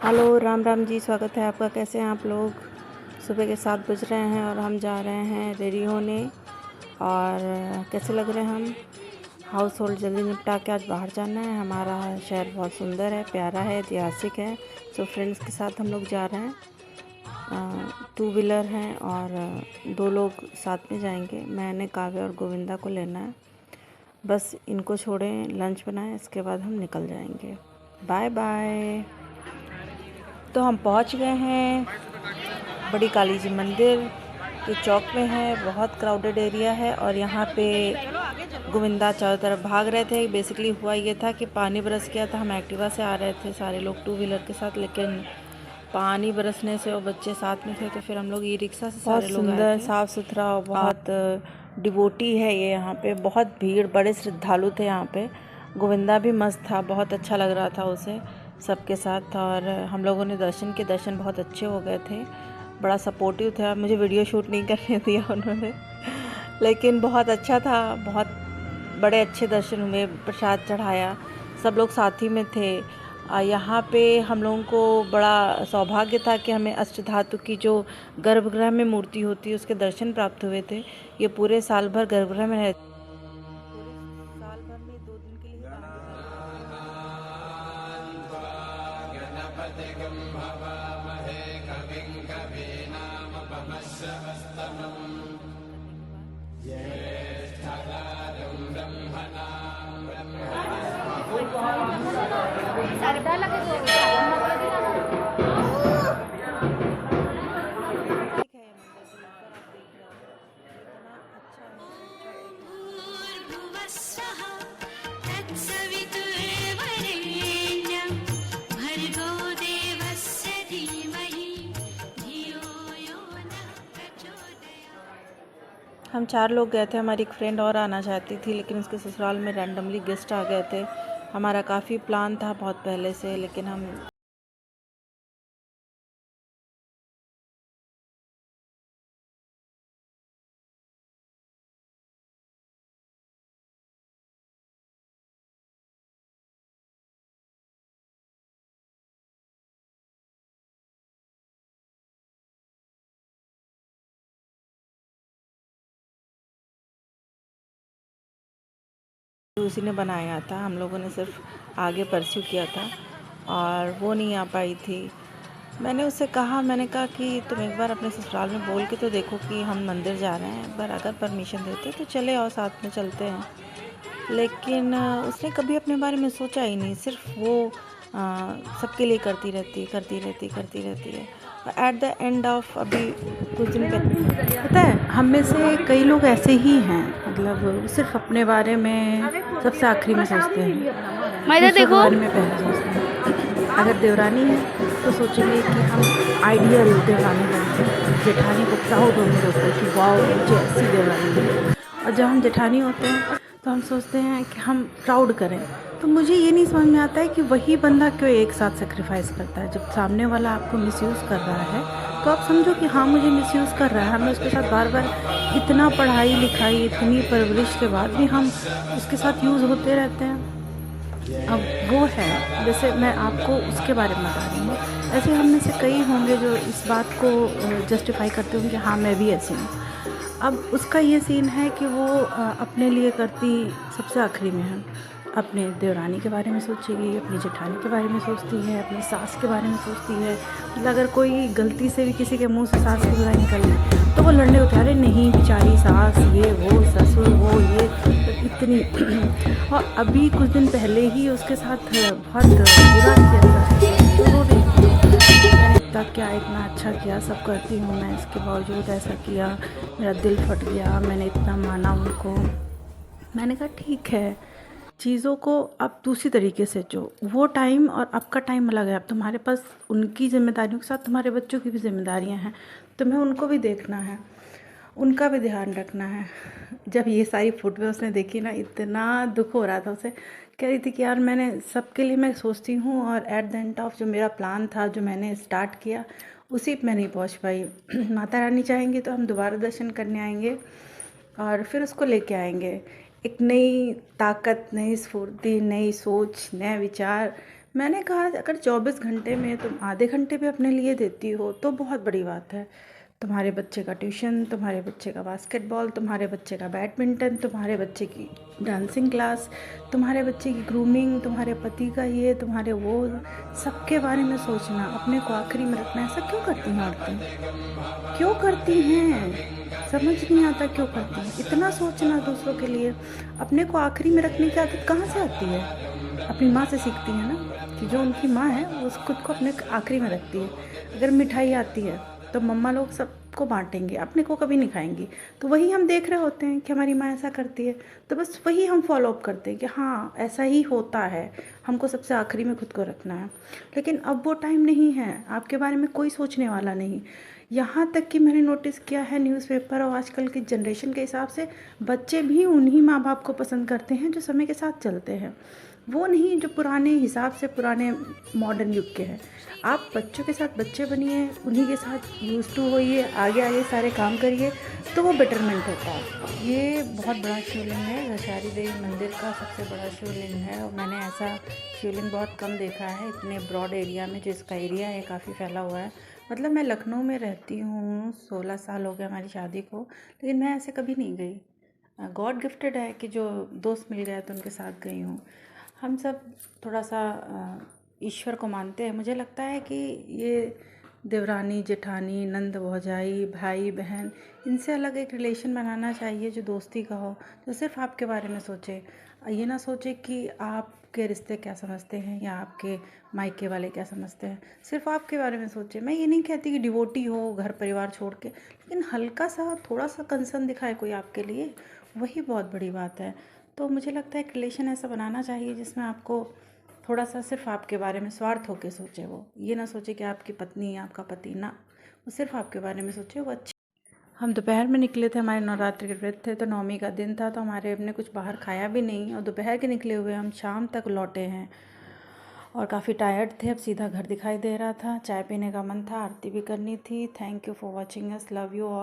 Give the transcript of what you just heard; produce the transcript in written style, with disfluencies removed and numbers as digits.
Hello, Ram Ram ji. स्वागत है आपका। कैसे हैं आप लोग? सुबह के 7 बज रहे हैं और हम जा रहे हैं रेडी होने। और कैसे लग रहे हैं हम? हाउस होल्ड जल्दी निपटा के आज बाहर जाना है। हमारा शहर बहुत सुंदर है, प्यारा है, ऐतिहासिक है। तो फ्रेंड्स के साथ हम लोग जा रहे हैं। 2 व्हीलर हैं और 2 लोग साथ में जाएंगे। मैंने काव्य और गोविंदा को लेना है। बस इनको छोड़ें, लंच बनाएं, इसके बाद हम निकल जाएंगे। Bye bye. तो हम पहुंच गए हैं बड़ी काली जी मंदिर के चौक में है। बहुत क्राउडेड एरिया है और यहाँ पे गोविंदा चारों तरफ भाग रहे थे। बेसिकली हुआ ये था कि पानी बरस गया था। हम एक्टिवा से आ रहे थे सारे लोग 2 व्हीलर के साथ, लेकिन पानी बरसने से और बच्चे साथ में थे तो फिर हम लोग ई रिक्शा से सारे लोग आए थे। बहुत सुंदर, साफ़ सुथरा और बहुत डिवोटी है ये। यहाँ पे बहुत भीड़, बड़े श्रद्धालु थे यहाँ पे। गोविंदा भी मस्त था, बहुत अच्छा लग रहा था उसे सबके साथ। और हम लोगों ने दर्शन बहुत अच्छे हो गए थे। बड़ा सपोर्टिव था। मुझे वीडियो शूट नहीं करने दिया उन्होंने, लेकिन बहुत अच्छा था। बहुत बड़े अच्छे दर्शन हुए। प्रसाद चढ़ाया, सब लोग साथ ही में थे। यहाँ पे हम लोगों को बड़ा सौभाग्य था कि हमें अष्टधातु की जो गर्भगृह में मूर्ति होती है उसके दर्शन प्राप्त हुए थे। ये पूरे साल भर गर्भगृह में रहते, पूरे साल भर में 2 दिन के लिए हम 4 लोग गए थे। हमारी एक फ्रेंड और आना चाहती थी, लेकिन उसके ससुराल में रैंडमली गेस्ट आ गए थे। हमारा काफ़ी प्लान था बहुत पहले से, लेकिन हम उसी ने बनाया था। हम लोगों ने सिर्फ आगे परस्यू किया था और वो नहीं आ पाई थी। मैंने उससे कहा, मैंने कहा कि तुम एक बार अपने ससुराल में बोल के तो देखो कि हम मंदिर जा रहे हैं, एक बार अगर परमिशन देते तो चले और साथ में चलते हैं। लेकिन उसने कभी अपने बारे में सोचा ही नहीं। सिर्फ वो सबके लिए करती रहती है। एट द एंड ऑफ अभी कुछ दिन पता है, हम में से कई लोग ऐसे ही हैं। मतलब सिर्फ अपने बारे में सबसे आखिरी में सोचते हैं, दूसरों के बारे में पहले सोचते हैं। अगर देवरानी है तो सोचेंगे कि हम आइडियल देवरानी बनते हैं। जेठानी को प्राउड होने होता है कि वाओ मुझे ऐसी देवरानी है। और जब हम जेठानी होते हैं तो हम सोचते हैं कि हम प्राउड करें। तो मुझे ये नहीं समझ में आता है कि वही बंदा क्यों एक साथ सेक्रीफाइस करता है। जब सामने वाला आपको मिसयूज़ कर रहा है तो आप समझो कि हाँ मुझे मिसयूज़ कर रहा है। हमें उसके साथ बार बार इतना पढ़ाई लिखाई, इतनी परवरिश के बाद भी हम उसके साथ यूज़ होते रहते हैं। अब वो है, जैसे मैं आपको उसके बारे में बता रही हूँ, ऐसे हम में से कई होंगे जो इस बात को जस्टिफाई करते होंगे कि हाँ मैं भी ऐसी हूँ। अब उसका ये सीन है कि वो अपने लिए करती सबसे आखिरी में है। अपने देवरानी के बारे में सोचेगी, अपनी जेठानी के बारे में सोचती है, अपनी सास के बारे में सोचती है। मतलब अगर कोई गलती से भी किसी के मुंह से सास की बुराई निकल जाए तो वो लड़ने होते हैं, अरे नहीं बेचारी सास, ये वो ससुर, वो ये इतनी। और अभी कुछ दिन पहले ही उसके साथ बहुत बुरा किया था तो वो भी मैंने इतना क्या, इतना अच्छा किया, सब करती हूँ मैं, इसके बावजूद ऐसा किया, मेरा दिल फट गया, मैंने इतना माना उनको। मैंने कहा ठीक है, चीज़ों को आप दूसरी तरीके से, जो वो टाइम और आपका टाइम अलग है। अब तुम्हारे पास उनकी जिम्मेदारियों के साथ तुम्हारे बच्चों की भी जिम्मेदारियां हैं। तुम्हें उनको भी देखना है, उनका भी ध्यान रखना है। जब ये सारी फुटवेयर उसने देखी ना, इतना दुख हो रहा था उसे। कह रही थी कि यार मैंने सबके लिए मैं सोचती हूँ और एट द एंड ऑफ जो मेरा प्लान था, जो मैंने स्टार्ट किया, उसी पे मैं नहीं पहुँच पाई। माता रानी चाहेंगी तो हम दोबारा दर्शन करने आएंगे और फिर उसको लेके आएंगे। एक नई ताकत, नई स्फूर्ति, नई सोच, नए विचार मैंने कहा अगर 24 घंटे में तुम आधे घंटे भी अपने लिए देती हो तो बहुत बड़ी बात है। तुम्हारे बच्चे का ट्यूशन, तुम्हारे बच्चे का बास्केटबॉल, तुम्हारे बच्चे का बैडमिंटन, तुम्हारे बच्चे की डांसिंग क्लास, तुम्हारे बच्चे की ग्रूमिंग, तुम्हारे पति का ये, तुम्हारे वो, सबके बारे में सोचना, अपने को आखिरी में रखना। ऐसा क्यों करती हैं औरतें? क्यों करती हैं? समझ नहीं आता क्यों करती हैं इतना सोचना दूसरों के लिए। अपने को आखिरी में रखने की आदत कहाँ से आती है? अपनी माँ से सीखती है ना, कि जो उनकी माँ है वो उस खुद को अपने आखिरी में रखती है। अगर मिठाई आती है तो मम्मा लोग सबको बांटेंगे, अपने को कभी नहीं खाएंगी। तो वही हम देख रहे होते हैं कि हमारी माँ ऐसा करती है, तो बस वही हम फॉलो अप करते हैं कि हाँ ऐसा ही होता है, हमको सबसे आखिरी में खुद को रखना है। लेकिन अब वो टाइम नहीं है, आपके बारे में कोई सोचने वाला नहीं। यहाँ तक कि मैंने नोटिस किया है न्यूज़पेपर और आजकल की जनरेशन के हिसाब से बच्चे भी उन्हीं माँ बाप को पसंद करते हैं जो समय के साथ चलते हैं, वो नहीं जो पुराने हिसाब से, पुराने मॉडर्न युग के हैं। आप बच्चों के साथ बच्चे बनिए, उन्हीं के साथ यूज़ टू होइए, आगे आगे सारे काम करिए, तो वो बेटरमेंट होता है। ये बहुत बड़ा शिवलिंग है, दशारी देवी मंदिर का सबसे बड़ा शिवलिंग है और मैंने ऐसा शिवलिंग बहुत कम देखा है इतने ब्रॉड एरिया में। जो इसका एरिया है काफ़ी फैला हुआ है। मतलब मैं लखनऊ में रहती हूँ, 16 साल हो गए हमारी शादी को, लेकिन मैं ऐसे कभी नहीं गई। गॉड गिफ्टेड है कि जो दोस्त मिल गए तो उनके साथ गई हूँ। हम सब थोड़ा सा ईश्वर को मानते हैं। मुझे लगता है कि ये देवरानी जेठानी, नंद भौजाई, भाई बहन, इनसे अलग एक रिलेशन बनाना चाहिए जो दोस्ती का हो, जो सिर्फ आपके बारे में सोचे। ये ना सोचे कि आपके रिश्ते क्या समझते हैं या आपके मायके वाले क्या समझते हैं, सिर्फ आपके बारे में सोचे। मैं ये नहीं कहती कि डिवोटी हो घर परिवार छोड़ के, लेकिन हल्का सा थोड़ा सा कंसर्न दिखाए कोई आपके लिए, वही बहुत बड़ी बात है। तो मुझे लगता है एक रिलेशन ऐसा बनाना चाहिए जिसमें आपको थोड़ा सा सिर्फ आपके बारे में स्वार्थ होके सोचे। वो ये ना सोचे कि आपकी पत्नी या आपका पति, ना, वो सिर्फ आपके बारे में सोचे। वो अच्छे। हम दोपहर में निकले थे, हमारे नवरात्रि के व्रत थे तो नवमी का दिन था, तो हमारे हमने कुछ बाहर खाया भी नहीं और दोपहर के निकले हुए हम शाम तक लौटे हैं और काफ़ी टायर्ड थे। अब सीधा घर दिखाई दे रहा था, चाय पीने का मन था, आरती भी करनी थी। Thank you for watching us, love you all.